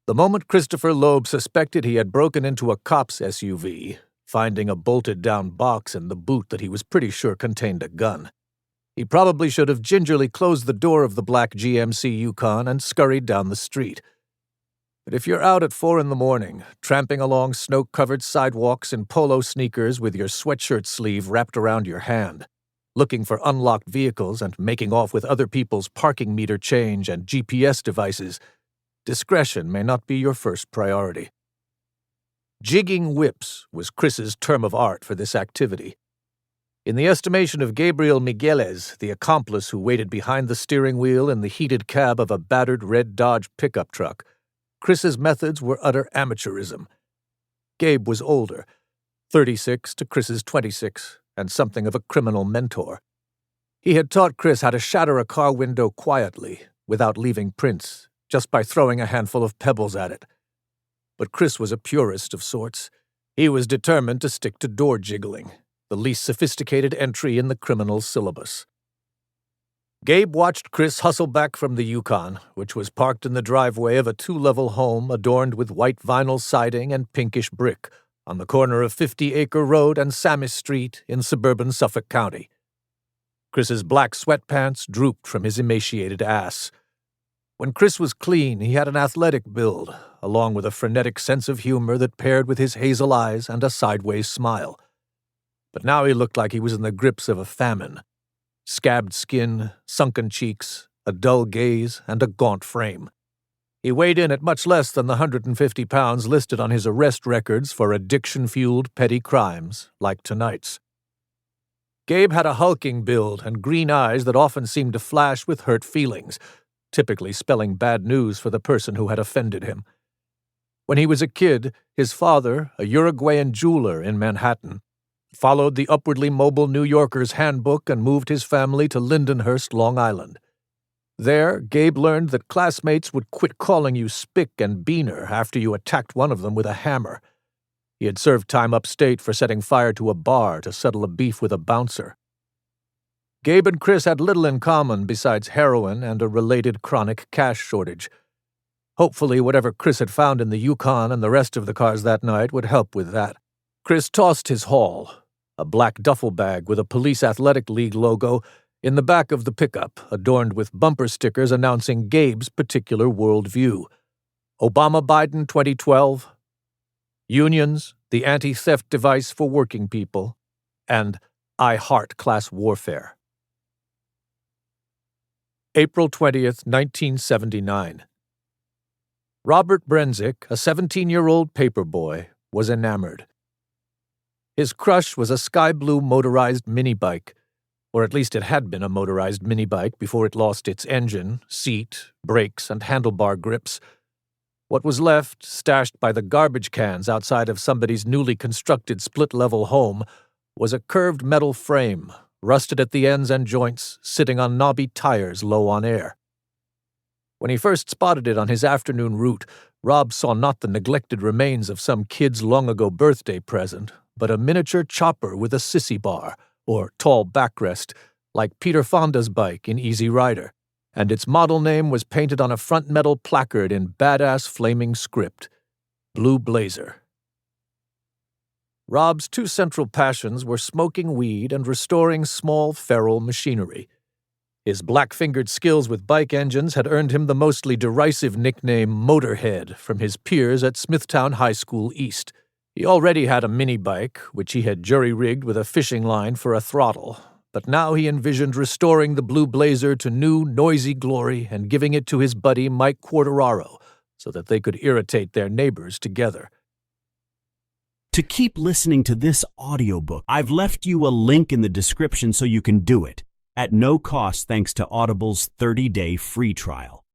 The moment Christopher Loeb suspected he had broken into a cop's SUV, finding a bolted-down box in the boot that he was pretty sure contained a gun, he probably should have gingerly closed the door of the black GMC Yukon and scurried down the street. But if you're out at 4 a.m, tramping along snow-covered sidewalks in polo sneakers with your sweatshirt sleeve wrapped around your hand, looking for unlocked vehicles and making off with other people's parking meter change and GPS devices, discretion may not be your first priority. Jigging whips was Chris's term of art for this activity. In the estimation of Gabriel Migueles, the accomplice who waited behind the steering wheel in the heated cab of a battered red Dodge pickup truck, Chris's methods were utter amateurism. Gabe was older, 36 to Chris's 26, and something of a criminal mentor. He had taught Chris how to shatter a car window quietly, without leaving prints, just by throwing a handful of pebbles at it. But Chris was a purist of sorts. He was determined to stick to door jiggling, the least sophisticated entry in the criminal syllabus. Gabe watched Chris hustle back from the Yukon, which was parked in the driveway of a 2-level home adorned with white vinyl siding and pinkish brick, on the corner of 50-Acre Road and Samis Street in suburban Suffolk County. Chris's black sweatpants drooped from his emaciated ass. When Chris was clean, he had an athletic build, along with a frenetic sense of humor that paired with his hazel eyes and a sideways smile. But now he looked like he was in the grips of a famine. Scabbed skin, sunken cheeks, a dull gaze, and a gaunt frame. He weighed in at much less than the 150 pounds listed on his arrest records for addiction-fueled petty crimes, like tonight's. Gabe had a hulking build and green eyes that often seemed to flash with hurt feelings, typically spelling bad news for the person who had offended him. When he was a kid, his father, a Uruguayan jeweler in Manhattan, followed the upwardly mobile New Yorker's handbook and moved his family to Lindenhurst, Long Island. There, Gabe learned that classmates would quit calling you Spick and Beaner after you attacked one of them with a hammer. He had served time upstate for setting fire to a bar to settle a beef with a bouncer. Gabe and Chris had little in common besides heroin and a related chronic cash shortage. Hopefully, whatever Chris had found in the Yukon and the rest of the cars that night would help with that. Chris tossed his haul, a black duffel bag with a Police Athletic League logo, in the back of the pickup, adorned with bumper stickers announcing Gabe's particular worldview. Obama-Biden 2012, unions, the anti-theft device for working people, and I heart class warfare. April 20th, 1979. Robert Brenzick, a 17-year-old paperboy, was enamored. His crush was a sky-blue motorized mini-bike, or at least it had been a motorized mini-bike before it lost its engine, seat, brakes, and handlebar grips. What was left, stashed by the garbage cans outside of somebody's newly constructed split-level home, was a curved metal frame, rusted at the ends and joints, sitting on knobby tires low on air. When he first spotted it on his afternoon route, Rob saw not the neglected remains of some kid's long-ago birthday present, but a miniature chopper with a sissy bar, or tall backrest, like Peter Fonda's bike in Easy Rider, and its model name was painted on a front metal placard in badass flaming script, Blue Blazer. Rob's two central passions were smoking weed and restoring small feral machinery. His black-fingered skills with bike engines had earned him the mostly derisive nickname Motorhead from his peers at Smithtown High School East. He already had a mini-bike, which he had jury-rigged with a fishing line for a throttle, but now he envisioned restoring the Blue Blazer to new, noisy glory and giving it to his buddy Mike Quartararo so that they could irritate their neighbors together. To keep listening to this audiobook, I've left you a link in the description so you can do it, at no cost thanks to Audible's 30-day free trial.